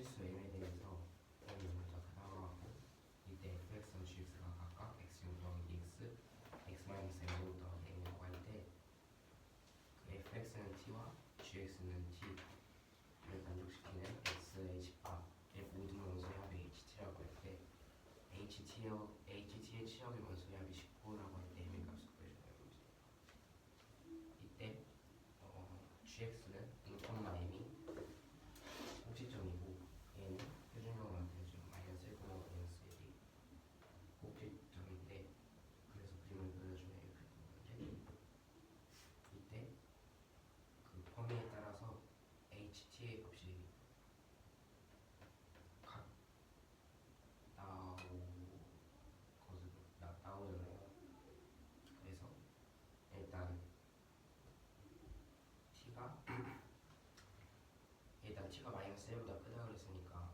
실수 m에 대해서 m이 먼저 크다고 하고 이때 fx와 gx가 각각 x0 더하기 x, x-m으로 더하기 m이라고 할 때 그 fx는 t와 gx는 t를 만족시키는 x의 집합의 모든 원소의 합이 ht라고 할 때 ht의 치역의 원소의 합이 19라고 할 때 m의 값을 구해주는 문제예요. 이때 gx는 0,m이 꼭지점이고 얘는 표준형으로 나타내주는 마이너스 1, 마이너스 1이 꼭지점인데 그래서 그림을 그려주면 이렇게 되는데 이때 그 범위에 따라서 ht의 값이 각 나오잖아요. 그래서 일단 t가 마이너스 1보다 크다 그랬으니까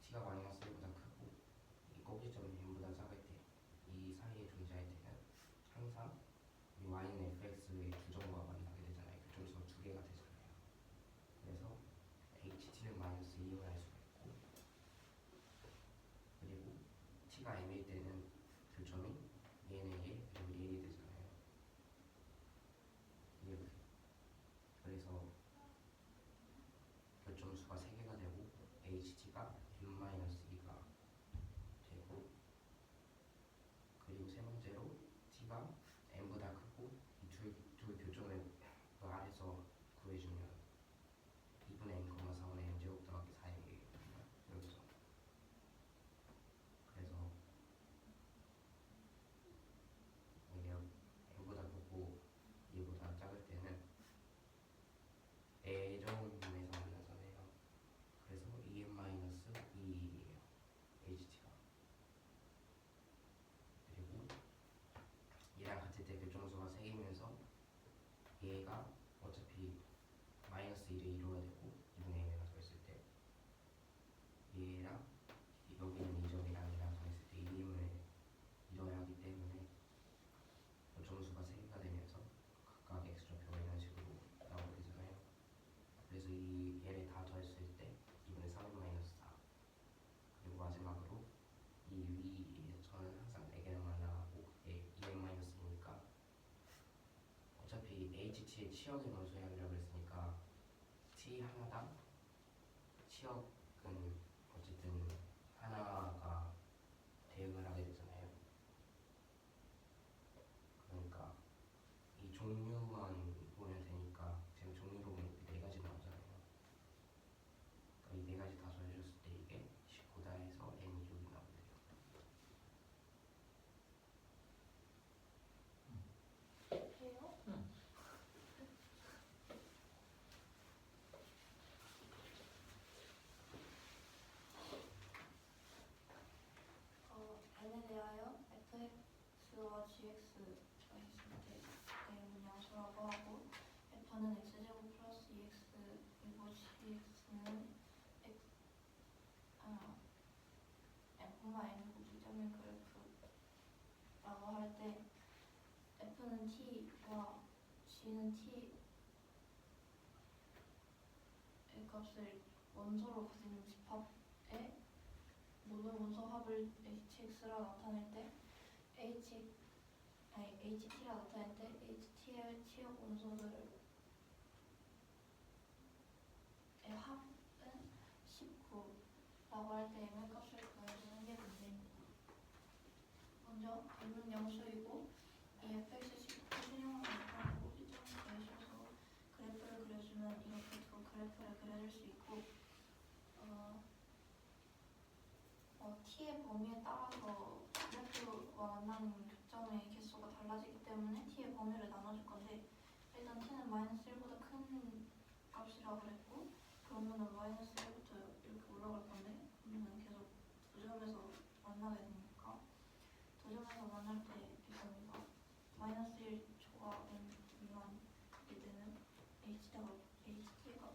t가 마이너스 1보다 크고 이 꼭지점이 n보다 작을 때 이 사이에 존재할 때는 항상 이 y는 fx의 두 점과 만나게 되잖아요. 교점수가 두 개가 되잖아요. 그래서 ht는 마이너스 2을 할 수가 있고 그리고 t가 m일 때는 교점이 얘는 1 그리고 1이 되잖아요. 이렇게 그래서 교점수가 3개가 되고 ht가 n-2가 되고 그리고 세 번째로 t가 n보다 크고 이 두 교점을 아래서 구해주면 2분의 n, 4분의 n 제곱 더하기 4의 여기서 그래서 이게 n보다 크고 2보다 작을 때는 예정에서 만나잖아요. 그래서 2n-2예요 ht가. 그리고 얘랑 같을 때 교점수가 3개면서 얘가 어차피 마이너스 1을 이루어야 되고 2분의 n이랑 더했을 때 얘랑 여기는 2점이랑 얘랑 더했을 때 2m을 이뤄야 하기 때문에 교점수가 3개가 되면서 각각 x좌표가 이런 식으로 나오게 되잖아요. 그래서 이 얘를 다 더했을 때 2분의 3n-4 그리고 마지막으로 이 위에서는 항상 4개를 만나고 그게 2n-2니까 어차피 ht의 치역의 원소의 합이라고 그랬으니까 t 하나당 치역은 어쨌든 하나가 대응을 하게 되잖아요. 그러니까 이 종류만 보면 되니까 지금 종류로 보면 4가지 나오잖아요. 그러니까 이 4가지 다 더해줬을 때 이게 19다 해서 n이 6이 나오게 돼요. 해요? 응. n에 대하여 fx와 gx가 있을 때 내용은 양수라고 하고 f는 x제곱 플러스 2x 그리고 gx는 n, n, 꼭지점의 그래프라고 할 때 f는 t와 g는 t의 값을 원소로 가지는 집합에 모든 원소 합을 hx라 나타낼 때 ht라 나타낼 때 ht의 치역 원소들의 합은 19라고 할 때 m의 값을 구해주는 게 문제입니다. 먼저 m은 양수이고 이 fx 표준형으로 나타나고 꼭지점을 구해줘서 그래프를 그려주면 이렇게 두 그래프를 그려줄 수 있고 t의 범위에 따라서 그래프와 만나는 교점의 개수가 달라지기 때문에 t의 범위를 나눠줄 건데 일단 t는 마이너스 1보다 큰 값이라고 그랬고 그러면은 마이너스 1부터 이렇게 올라갈 건데 그러면 계속 두 점에서 만나게 되니까 두 점에서 만날 때 이 범위가 마이너스 1 초과 n 미만일 때는 ht가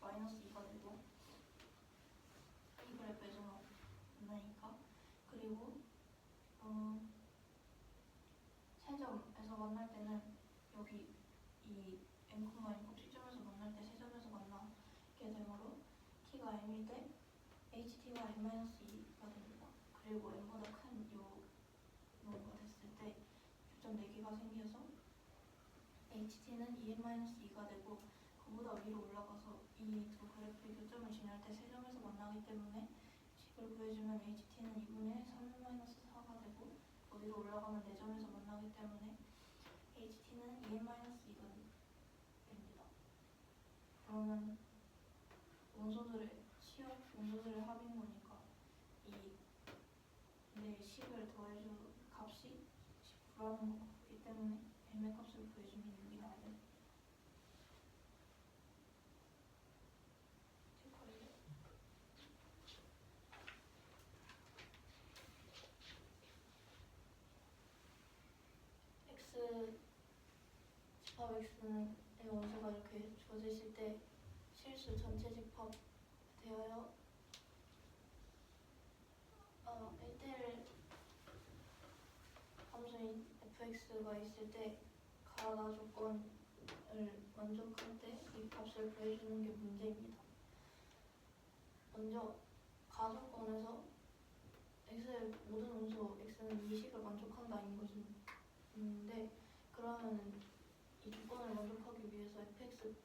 마이너스 2가 되고 이 그래프에서 만나니까 그리고 세 점에서 만날 때는 여기 이 n, n 꼭지점에서 만날 때 세 점에서 만나게 되므로 t가 m일 때 ht가 n-2가 됩니다. 그리고 n보다 큰 요가 됐을 때 교점 4개가 생겨서 ht는 2n-2가 되고 그보다 위로 올라가서 이 두 그래프의 교점을 지날 때 세 점에서 만나기 때문에 식을 구해주면 ht는 2분의 3n-4가 되고 더 위로 올라가면 4점에서 만나기 때문에 ht는 2n-2가 됩니다. 그러면 원소들의 합인 거니까 내 식을 더해준 값이 19라는 것 같기 때문에 m의 값을 구해주면 6이 나와야 돼. 체크해요. 집합 x의 원소가 이렇게 주어져 있을 때 실수 전체 집합 되어요. 1대1 함수인 fx가 있을 때 가나 조건을 만족할 때 이 값을 구해주는 게 문제입니다. 먼저 가 조건에서 x의 모든 원소 x는 이 식을 만족한다인 것이 있는데 그러면 이 조건을 만족하기 위해서 fx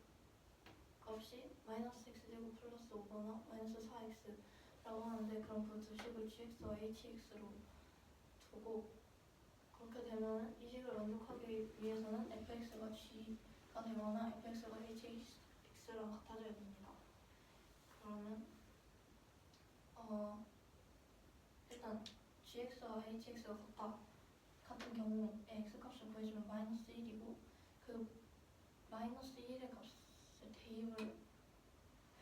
값이 -x제곱 플러스 5거나 -4x라고 하는데 그럼 그 두 식을 gx와 hx로 두고 그렇게 되면 이 식을 만족하기 위해서는 fx가 g가 되거나 fx가 hx랑 같아져야 됩니다. 그러면 일단 gx와 hx가 같은 경우에 x값을 구해주면 -1이고 그 -1의 값을 대입을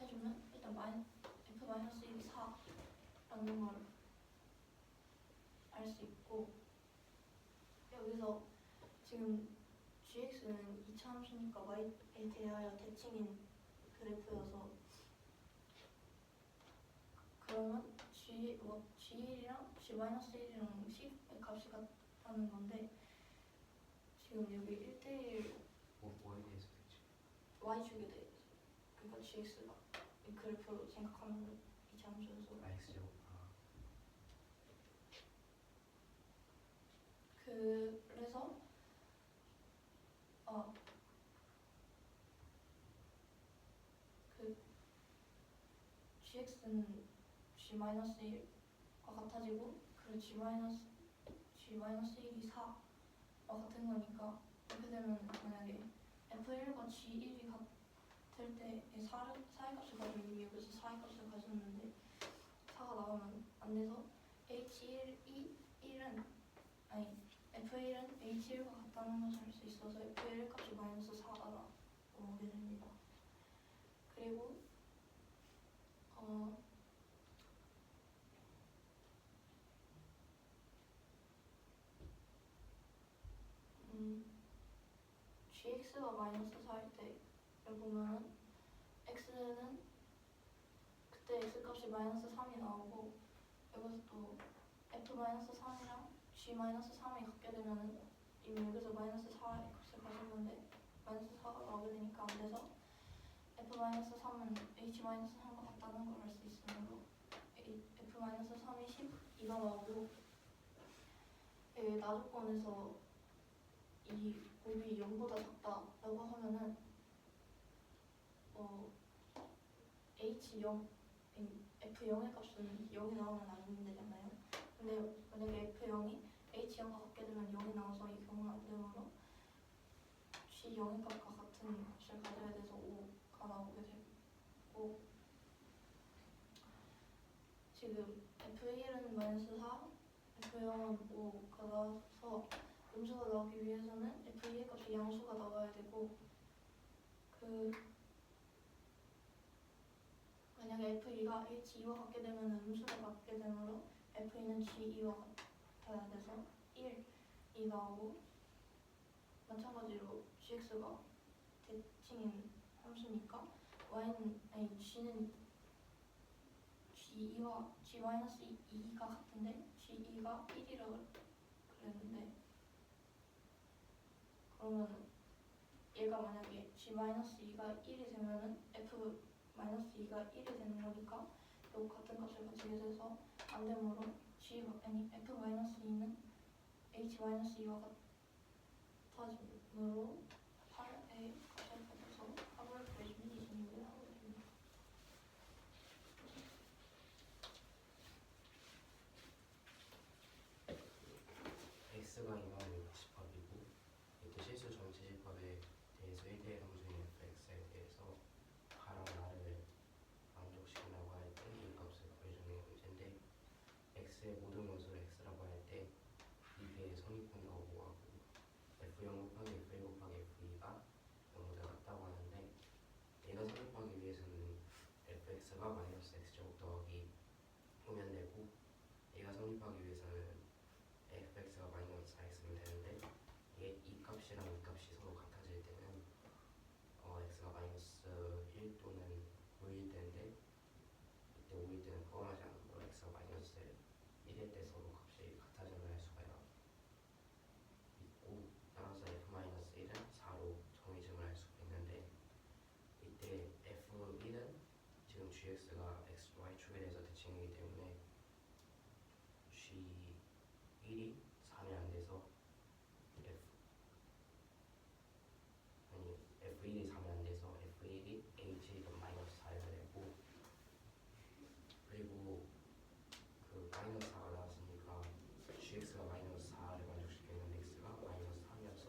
해주면 일단 f-1이 4라는 걸 알 수 있고 여기서 지금 gx는 2차 함수니까 y에 대하여 대칭인 그래프여서 그러면 g1이랑 g-1이랑 식의 값이 같다는 건데 지금 여기 1대1 뭐에 대해서 대체? y축에 대해서 그러니까 gx가 이 그래프로 생각하면 2차 함수여서 x제곱. 그래서 그 gx는 g-1과 같아지고 그 g-1이 4와 같은 거니까 이렇게 되면 만약에 f1과 g1이 같을 때의 4의 값을 가지고 여기서 4의 값을 가졌는데 4가 나오면 안 돼서 f1은 h1과 같다는 것을 알 수 있어서 f1 값이 -4가 나오게 됩니다. 그리고 gx가 -4일 때를 보면은 x는 그때 x값이 -3이 나오고 여기서 또 f-3이랑 g-3이 같게 되면은 이미 여기서 -4의 값을 가졌는데 -4가 나오게 되니까 안 돼서 f-3은 h-3과 같다는 걸 알 수 있으므로 f-3이 12가 나오고 나조건에서 이 곱이 0보다 작다라고 하면은 h0 f0의 값은 0이 나오면 안 되잖아요. 근데 만약에 f0이 h0과 같게 되면 0이 나와서 이 경우는 안 되므로 g0의 값과 같은 값을 가져야 돼서 5가 나오게 되고 지금 f1은 -4, f0은 5가 나와서 음수가 나오기 위해서는 f2의 값이 양수가 나와야 되고 만약에 f2가 h2와 같게 되면 음수가 같게 되므로 f2는 g2와 같아야 돼서 1이 나오고 마찬가지로 gx가 대칭인 함수니까 g는 g2와 g-2가 같은데 g2가 1이라고 그랬는데 그러면 얘가 만약에 g-2가 1이 되면은 f-2가 마이너스 2가 1이 되는 거니까 요 같은 값을 가지게 돼서 안 되므로 g 아니 f 마이너스 2는 h 마이너스 2와 같아지므로 8의 값을 가져서 합을 구해주면 26이 나오게 됩니다. x가 2만 180합이고 이때 실수 전체 집합에 대해서 1대1 함수인 fx에 대해서 가랑 r을 만족시키려고 할 때 이 값을 구해주는 문제인데 x의 모든 변수를 x라고 할 때 이게 성립한다고 보고 f0 곱하기 f1 곱하기 f2가 0보다 같다고 하는데 얘가 성립하기 위해서는 fx가 마이너스 x제곱 더하기 오면 되고 얘가 성립하기 위해서는 fx가 마이너스 4x면 되는데 이 값이랑 이 값이 서로 같아질 때는 x가 마이너스 1 또는 5일 때인데 이때 5일 때는 포함하지 않으므로 x가 마이너스 1일 때 서로 값이 같아짐을 할 수가 있고 따라서 f-1은 4로 정의점을 할 수가 있는데 이때 f1은 지금 gx가 x, y축에 대해서 대칭이기 때문에 g1이 3이 안 돼서 f1이 3이 안 돼서 f1이 h는 마이너스 4가 되고 그리고 그 마이너스 4가 나왔으니까 gx가 마이너스 4를 만족시키는 x가 마이너스 3이어서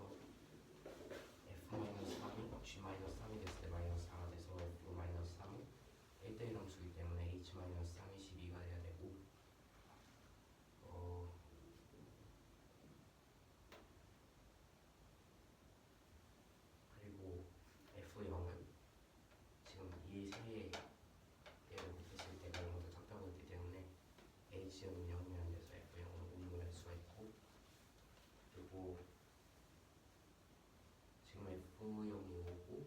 f 마이너스 3이 g 마이너스 3이 됐을 때 마이너스 4가 돼서 f 마이너스 3은 1대1 함수이기 때문에 h 마이너스 3이 12가 돼야 되고 그리고 f0은 지금 이 세 개를 곱했을 때 0보다 작다고 했기 때문에 h는 0이 안 돼서 f0은 5를 할 수가 있고 그리고 지금 f0이 5고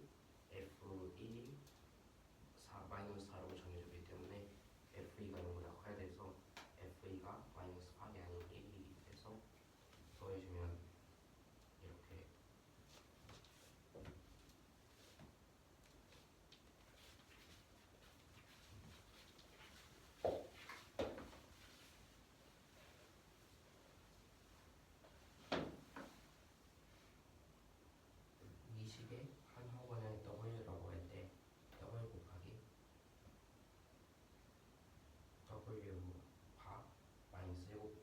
f1이 마이너스 4라고 정해졌기 때문에 f2가 0보다 커야 돼서 f2가 마이너스 8이 아닌 1이 돼서 더해주면 이렇게 이 식에 한 학원을 w라고 할 때 w 곱하기 w가 마이너스 7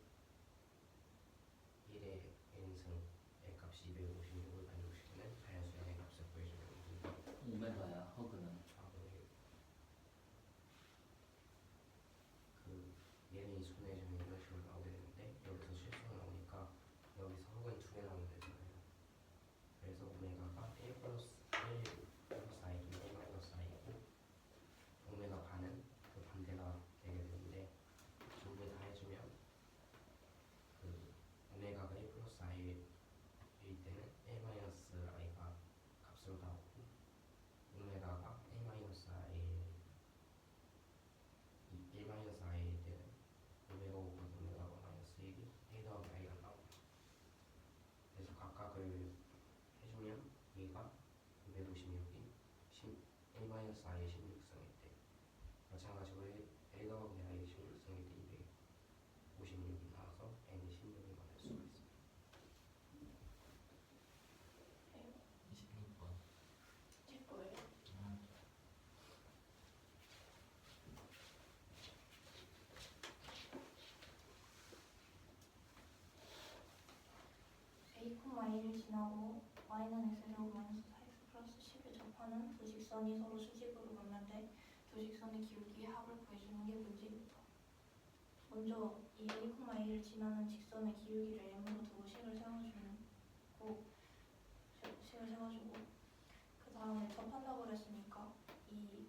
1의 n승의 값이 256을 만족시키는 자연수량의 값을 구해주는 문제입니다. 오메가야 허그는 그 얘는 이순해주면 이런 식으로 나오게 되는데 여기서 실수가 나오니까 여기서 혹은 2개 나오면 되잖아요. 그래서 오메가가 1 플러스 1 플러스 i는 1 마이너스 i고 오메가 반은 그 반대가 되게 되는데 두 개 다 해주면 그 오메가가 1 플러스 i일 때는 1 마이너스 i가 값으로 나오고 오메가가 1 마이너스 i일 1 마이너스 i일 때는 오메가 곱하기 오메가가 마이너스 1이 1 더하기 i가 나옵니다. 그래서 각각을 해주면 얘가 256이 1 마이너스 i의 16승일 때 마찬가지로 1 더하기 i의 16승일 때 256이 나와서 n이 16을 만들 수가 있습니다. 26번. 제 거예요. a,1을 지나고 y는 x제곱 마이너스 4x 플러스 10을 접하는 두 직선이 서로 수직으로 만난데 두 직선의 기울기의 합을 구해주는 게 문제입니다. 먼저 이 a,1을 지나는 직선의 기울기를 m으로 두고 식을 세워주고 그 다음에 접한다고 그랬으니까 이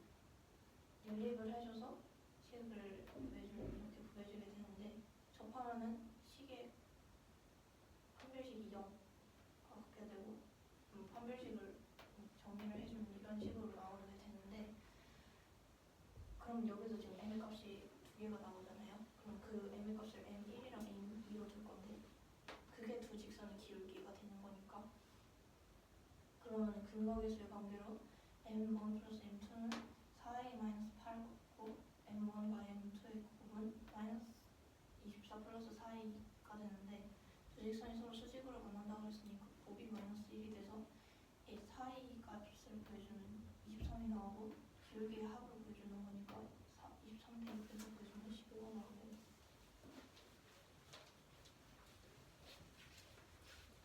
연립을 해줘서 식을 이렇게 구해주게 되는데 접하면은 식의 판별식이 0가 갖게 되고 판별식을 정리를 해주면 이런 식으로 나오게 되는데 그럼 여기서 지금 m의 값이 두 개가 나오잖아요. 그럼 그 m의 값을 m1이랑 m2로 둘 건데 그게 두 직선의 기울기가 되는 거니까 그러면 근거계수의 관계로 m1 플러스 m2는 4a 3600을 보시면 15가 나오네요.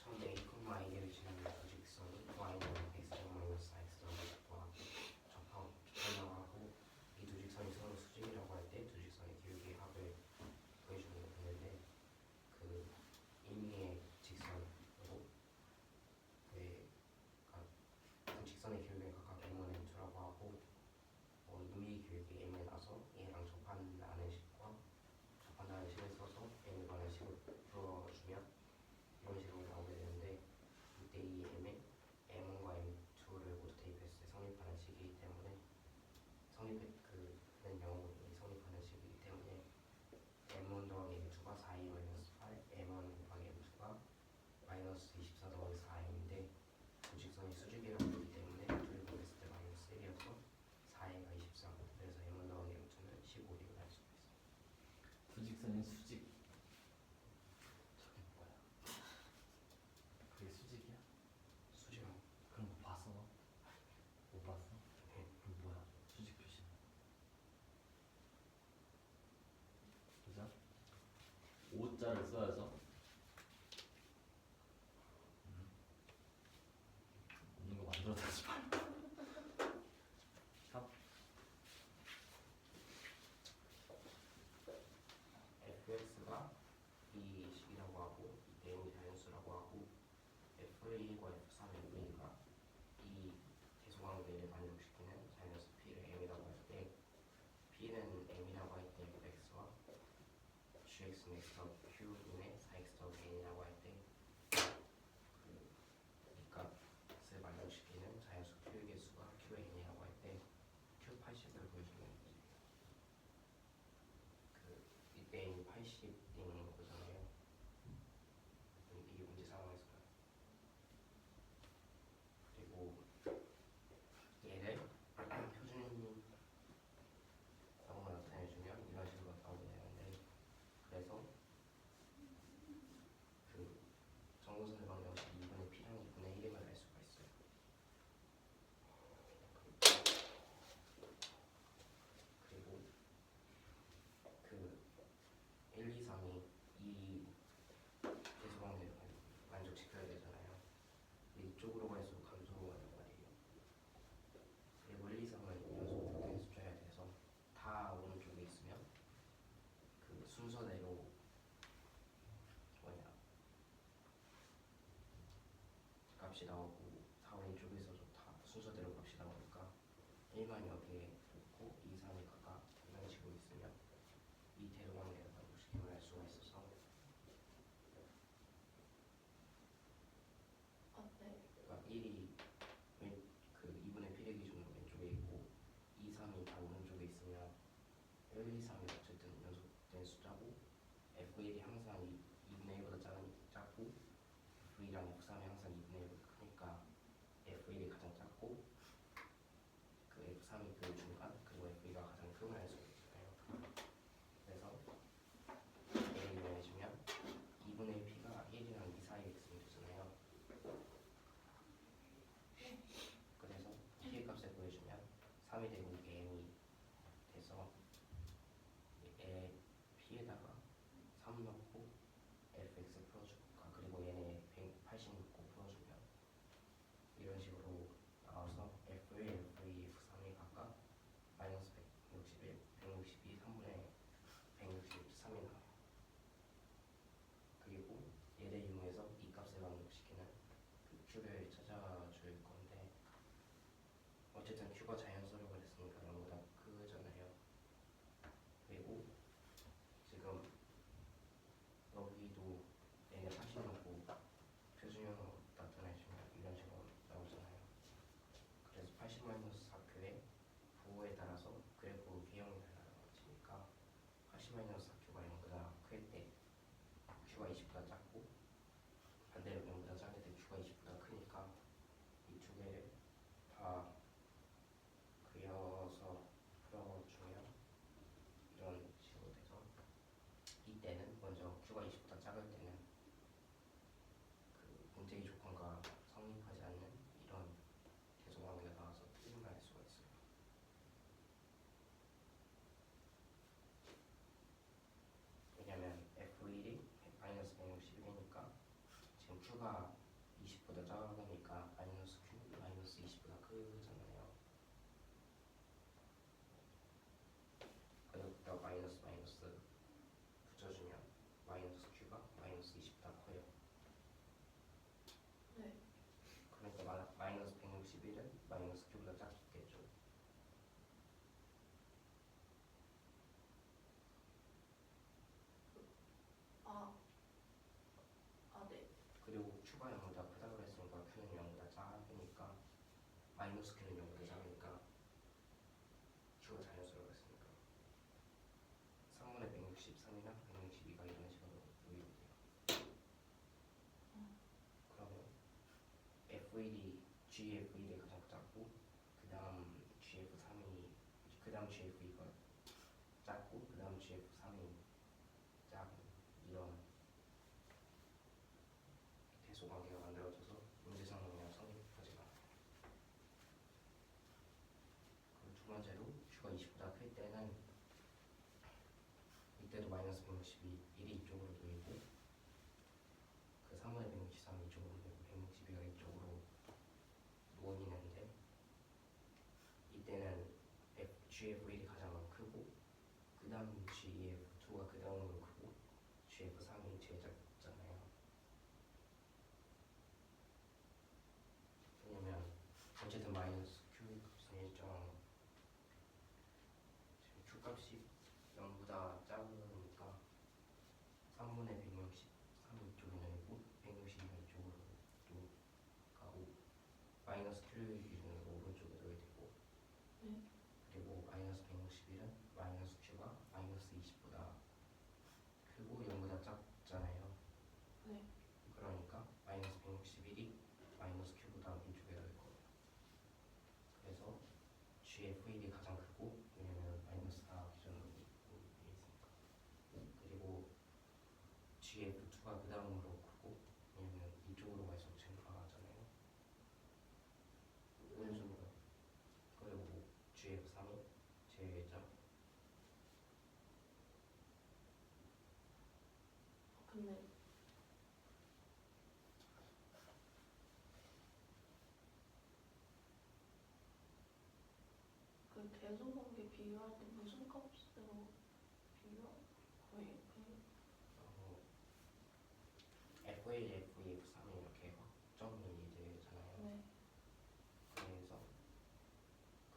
처음에 a, i를 지나는 조직선이 y는 x-x와 접하고 이 두 직선이 서로 수직이라고 할 때 두 직선의 기울기의 합을 구해주는 건데 그 임의의 직선으로 그 직선의 기울기를 각각 m은 m2라고 하고 임의의 기울기 m에 나서 얘랑 접한다는 식과 접한다는 식을 써서 m에 관한 식을 풀어주면 이런 식으로 나오게 되는데 이때 이 m에 m1과 m2를 모두 대입했을 때 성립하는 식이기 때문에 그는 영웅이 성립하는 식이기 때문에 m1 더하기 m2가 4a 마이너스 8 m1 곱하기 m2가 마이너스 24 더하기 4m인데 두 직선이 수직이라고 보기 때문에 둘이 곱했을 때 마이너스 1이어서 4a가 23 그래서 m1 더하기 m2는 15를 할 수가 있어요. 두 직선이 수직. 저게 뭐야? 그게 수직이야? 수직은 그런 거 봤어? 못 봤어? 네. 그럼 뭐야? 수직 표시는? 그죠? 5자를 써야죠. 없는 거 만들어내지 말고. 샵. fx가 이 식이라고 하고 이때 m이 자연수라고 하고 f1과 f3, f가 이 계수관계를 만족시키는 자연수 p를 m이라고 할 때 p는 m이라고 할 때 fx와 gx는 x 더하기 q분의 4x 더하기 n이라고 할 때 이 값을 만족시키는 자연수 q의 개수가 qn이라고 할 때 q80을 보여주는 거지. 이때 이미 80인 거잖아요. 이게 문제 상황에서는. 그리고 얘를 표준 영어로 나타내주면 이런 식으로 나오게 되는데 그래서 그 정고선의 방정식 2분의 p랑 2분의 1임을 알 수가 있어요. 그리고 그 1, 2, 3이 이 계수관계를 만족시켜야 되잖아요. 근데 이쪽으로 갈수록 감소하는 말이에요. 그리고 1, 2, 3은 연속 극대의 숫자여야 돼서 다 오른쪽에 있으면 그 순서대로 값이 나오고 다 왼쪽에서도 다 순서대로 값이 나오니까 1만 여기에 놓고 2, 3이 각각 이런 식으로 있으면 이 대소관계를 만족시킴을 알 수가 있어서 네. 그러니까 1이 그 2분의 p의 기준으로 왼쪽에 있고 2, 3이 다 오른쪽에 있으면 1, 2, 3이 어쨌든 연속된 숫자고 f1이 항상 2분의 1보다 작고 f2랑 f3이 항상 2분의 1보다 크니까 f1이 가장 작고 그 f3이 그 중간 그리고 f2가 가장 큼을 알 수가 있잖아요. 그래서 얘를 이용해주면 2분의 p가 1이랑 2 사이에 있으면 되잖아요. 그래서 p의 값을 구해주면 3이 되고 이게 m이 돼서 p에다가 3 넣고 Q가 20보다 작으니까 마이너스 Q 마이너스 20보다 크잖아요. 그리고 마이너스 마이너스 붙여주면 마이너스 Q가 마이너스 20보다 커요. 네. 그러니까 마이너스 161은 마이너스 Q보다 작겠죠. 네. 그리고 Q가 0보다 크다고 했으니까 Q는 0보다 작으니까 마이너스 Q는 0보다 작으니까 Q가 자연스러워 했으니까 3분의 163이나 162가 이런 식으로 보이게 돼요. 그러면 F1이 GF1이 가장 작고 그 다음 GF3이 그 다음 GF2가 작고 그 다음 GF3이 작은 이런 대소 관계가 만들어져서 문제상황이랑 성립하지가 않아요. 그리고 두 번째로 Q가 20보다 클 때는 이때도 마이너스 162 1이 이쪽으로 놓이고 그 3분의 163이 이쪽으로 놓이고 162가 이쪽으로 놓이는데 이때는 GF1이 가장 크고 그 다음 GF2가 그 다음으로 크고 GF3이 제일 작잖아요. 왜냐면 어쨌든 마이너스 Q 값은 일정 지금 Q 값이 0보다 작으니까 3분의 163이 이쪽에 놓이고 162가 이쪽으로 또 가고 마이너스 Q는 오른쪽에 놓여야 되고 네. 그리고 마이너스 161은 마이너스 Q가 마이너스 20보다 크고 0보다 작잖아요. 네. 그러니까 마이너스 161이 마이너스 Q보다 왼쪽에 놓일 거예요. 그래서 GF1이 가장 크고 왜냐면 마이너스 4 기준으로 위에 있으니까 그리고 GF2가 그 다음으로 크고 왜냐면 이쪽으로 갈수록 증가하잖아요. 오른쪽으로 그리고 GF3이 제일 작 근데 그 대소관계 비교할 때 무슨 값으로 비교? 거의 F1, F2, F3이 이렇게 확정이 되잖아요. 네. 그래서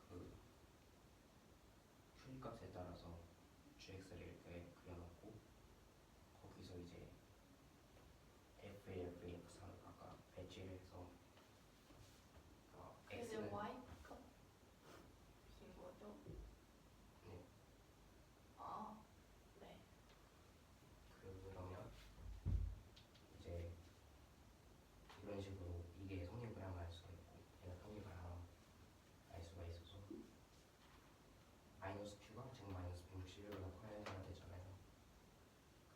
그 Q 값에 따라서 GX를 이렇게 그려놓고 거기서 이제 F1, F2, F3을 각각 배치를 해서 그게 X는 Y 값인 거죠? 네. 네. 그러면 이제 이런 식으로 이게 성립을 하면 알 수가 있고 얘가 성립을 안 하면 알 수가 있어서 마이너스 Q가 지금 마이너스 161보다 커야 되잖아요.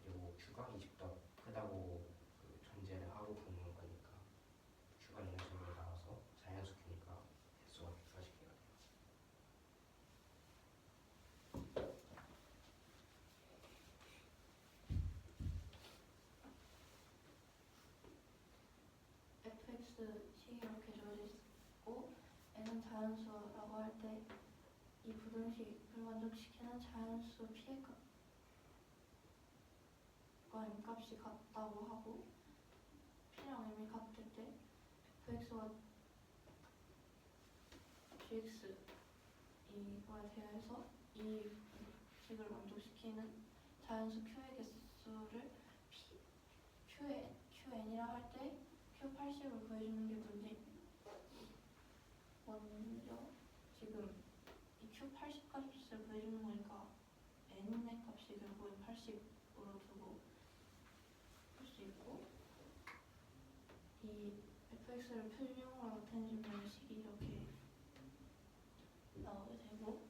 그리고 Q가 20보다 크다고 그 전제를 하고 붙는 거니까 Q가 이런 식으로 나와서 자연수 Q니까 개수가 객관식해야 돼요. fx t 이렇게 주어져 있고 n은 자연수라고 할 때 이 부등식을 만족시키는 자연수 p의 값과 m값이 같다고 하고 p랑 m이 같을 때 fx와 gx 이거에 대해서 이 식을 만족시키는 자연수 q의 개수를 qn이라 할 때 q80을 구해주는 게 문제입니다. 먼저 지금 이 q80 값을 구해주는 거니까 n의 값이 결국엔 80으로 두고 풀 수 있고 이 fx를 표준형으로 나타내주는 식이 이렇게 나오게 되고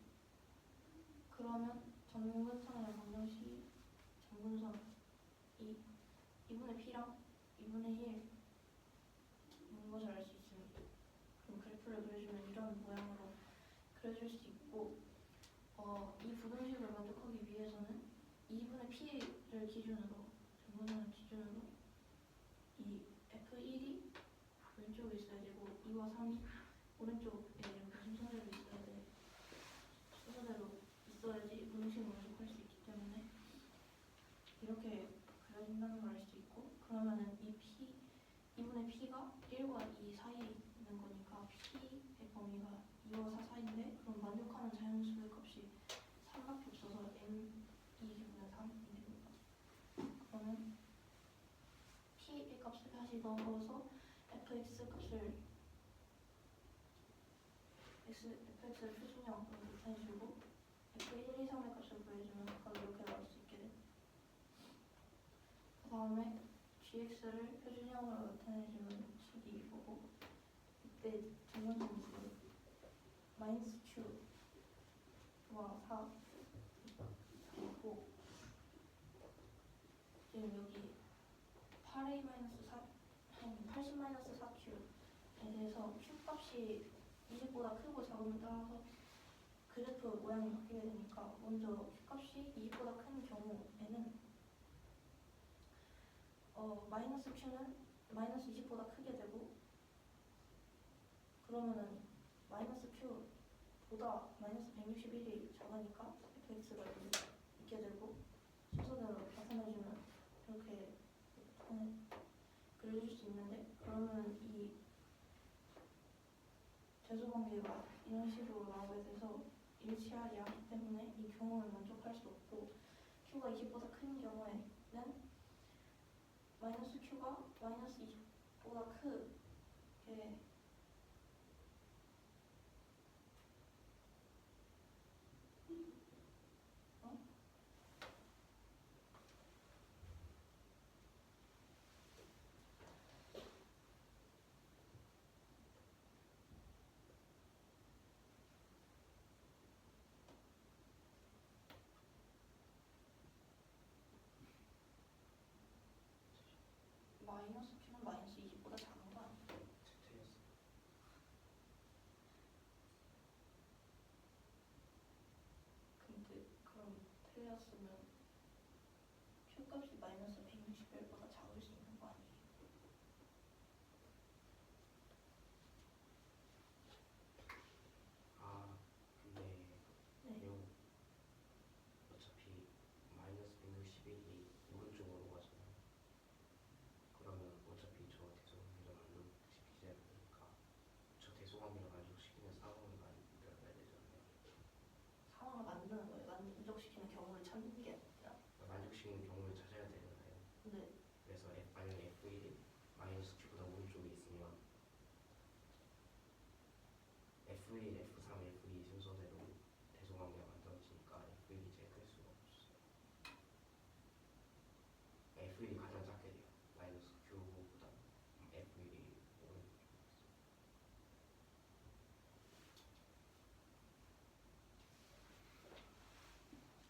그러면 정근선이랑 방정식이 정근선 2분의 p랑 2분의 1 이런 것을 알 수 있습니다. 그럼 그래프를 그려주면 이런 모양으로 그려줄 수 있고 이 부등식을 만족하기 위해서는 2분의 p를 기준으로 정근선을 기준으로 이 f1이 2와 3이 오른쪽에 이렇게 순서대로 있어야 돼. 순서대로 있어야지 음식 만족할 수 있기 때문에 이렇게 그려진다는 걸 알 수 있고, 그러면은 이 P 2분의 P가 1과 2 사이에 있는 거니까 P의 범위가 2와 4 사이인데, 그럼 만족하는 자연수의 값이 3밖에 없어서 M 2분의 3이 됩니다. 그러면 P의 값을 다시 넣어서 fx 값을 fx를 표준형으로 나타내주고 f1, 2, 3의 값을 구해주면 바로 이렇게 나올 수 있게 돼. 그 다음에 gx를 표준형으로 나타내주면 식이 이거고, 이때 두 번째 문제 마이너스 q와 4 있고, 지금 여기 8a 마이너스 4 80 마이너스 4q에 대해서 q 값이 20보다 크고 작음에 따라서 그래프 모양이 바뀌게 되니까, 먼저 q 값이 20보다 큰 경우에는 마이너스 q는 마이너스 20보다 크게 되고, 그러면은 마이너스 q보다 마이너스 161이 작으니까 fx가 여기 있게 되고, 순서대로 나타내주면 이렇게 그려줄 수 있는데, 그러면 이 대소관계가 이런 식으로 나오게 돼서 일치하지 않기 때문에 이 경우를 만족할 수 없고, q가 20보다 큰 경우에는 마이너스 q가 마이너스 20보다 크게 마이너스 q는 마이너스 20보다 작은 거 아니야? 틀렸어. 근데 그럼 틀렸으면 q 값이 마이너스 161보다 작을 수 있는 거 아니에요? 아 근데 네. 요 어차피 마이너스 161이 오른쪽으로 가잖아요. 그러면 어차피 저 대소관계를 만족시키지 않으니까 저 대소관계를 만족시키는 상황을 만들어야 되잖아요. 상황을 만드는 거예요. 만족시키는 경우를 찾는 게 아니라. 만족시키는 경우를 찾아야 되잖아요. 네. 그래서 만약에 f1이 마이너스 q보다 오른쪽에 있으면 f1, f3, f2 순서대로 대소관계가 만들어지니까 f1이 제일 클 수가 없어요. f1이 가장 작게 돼요. 마이너스 q보다 f1이 오른쪽에 있어요.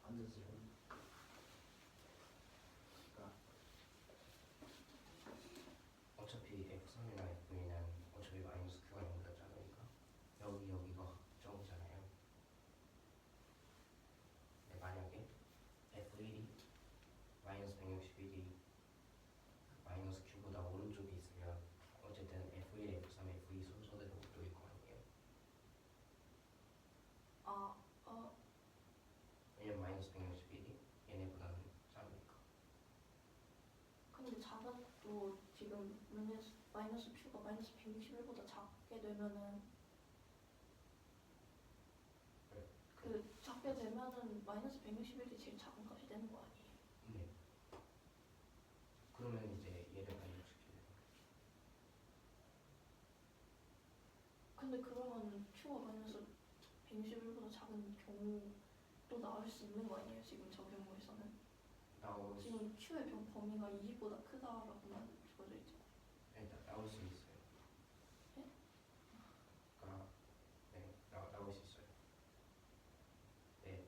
앉으세요. 그러니까 어차피 f3이나 f2는 어차피 마이너스 q가 0보다 작으니까 여기가 확정이잖아요. 근데 만약에 f1이 마이너스 161이 마이너스 q보다 오른쪽에 있으면 어쨌든 f1, f3, f2 순서대로 또 있고 아니에요. 왜냐면 마이너스 161이 얘네보다는 작으니까. 근데 작아도 지금 마이너스 q가 마이너스 161보다 작게 되면은 네. 그 작게 되면은 마이너스 161이 제일 작은 값이 되는 거 아니에요? 네. 그러면 이제 얘를 만족시키는 거죠. 근데 그러면 q가 마이너스 161보다 작은 경우도 나올 수 있는 거 아니에요? 지금 저 경우에서는 지금 q의 범위가 2보다 크다라고만 주어져 있잖아요. 일단 나올 수 있어요. 네? 그러니까 네, 나올 수 있어요. 네.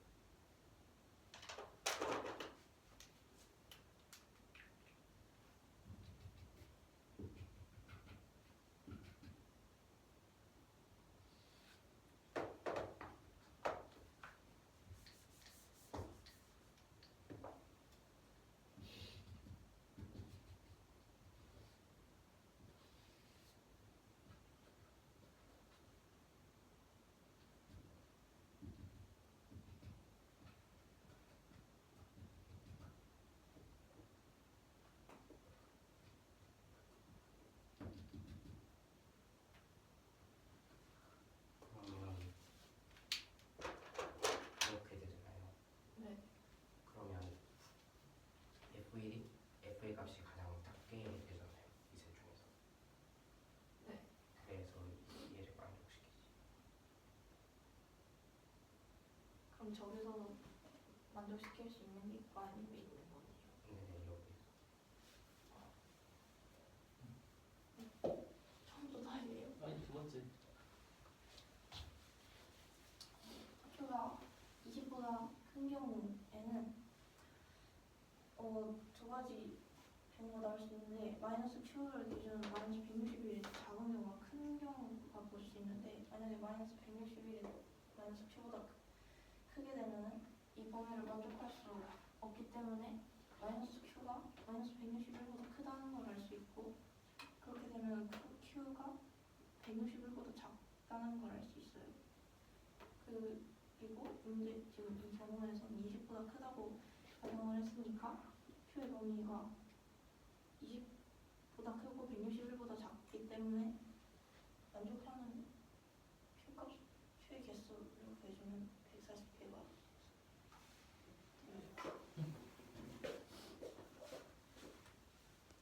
저기서 만족시킬 수 있는 게 있고 아닌 게 있는 거네요. 네네 이렇게. 처음부터 다이에요. 아니 두 번째. Q가 20보다 큰 경우에는 두 가지 경우가 나올 수 있는데 마이너스 Q를 기준으로 마이너스 161이 작은 경우가 큰 경우가 볼 수 있는데 만약에 마이너스 161이 마이너스 Q보다 크게 되면은 이 범위를 만족할 수 없기 때문에 마이너스 Q가 마이너스 161보다 크다는 걸 알 수 있고 그렇게 되면 Q가 161보다 작다는 걸 알 수 있어요. 그리고 문제 지금 이 경우에서는 20보다 크다고 가정을 했으니까 Q의 범위가 20보다 크고 161보다 작기 때문에